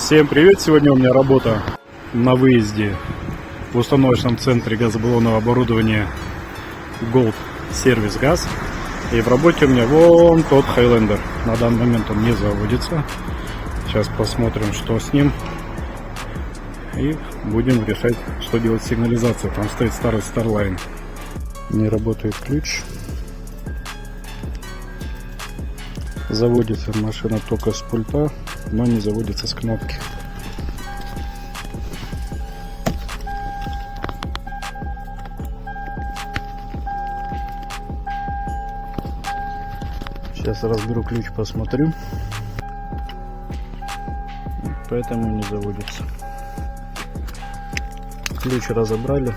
Всем привет! Сегодня у меня работа на выезде в установочном центре газобаллонного оборудования Gold Service Gas. И в работе у меня вон тот Highlander. На данный момент он не заводится. Сейчас посмотрим, что с ним. И будем решать, что делать с сигнализацией. Там стоит старый Starline. Не работает ключ. Заводится машина только с пульта, но не заводится с кнопки. Сейчас разберу ключ, посмотрю. Поэтому не заводится. Ключ разобрали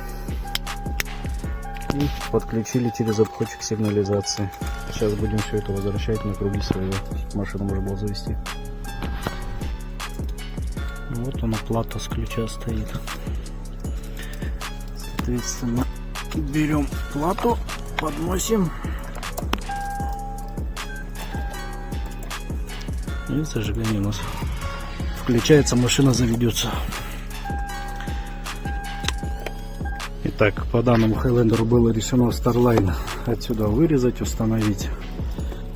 и подключили через обходчик сигнализации. Сейчас будем все это возвращать на круги своего. Машину можно было завести. Вот она, плата с ключа стоит. Соответственно, берем плату, подносим и зажигание у нас включается, машина заведется. Итак, по данному Highlander было решено Starline отсюда вырезать, установить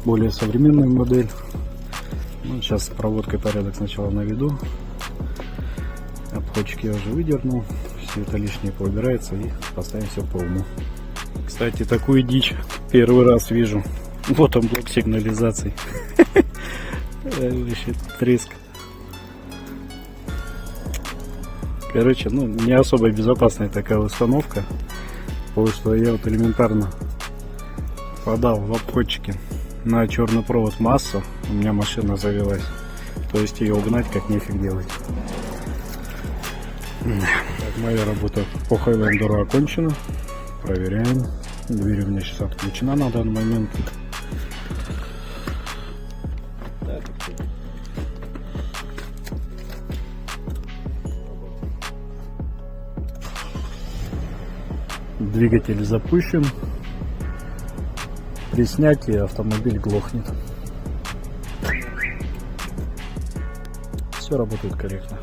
более современную модель. Ну, сейчас с проводкой порядок сначала наведу. Обходчики я уже выдернул, все это лишнее поубирается и поставим все по уму. Кстати, такую дичь первый раз вижу. Вот он, блок сигнализации. Вообще треск. Короче, ну не особо безопасная такая установка, потому что я вот элементарно подал в обходчике на черный провод массу, у меня машина завелась, то есть ее угнать как нефиг делать. Так, моя работа по Highlander окончена, проверяем. Дверь у меня сейчас отключена на данный момент. Двигатель запущен. При снятии автомобиль глохнет. Все работает корректно.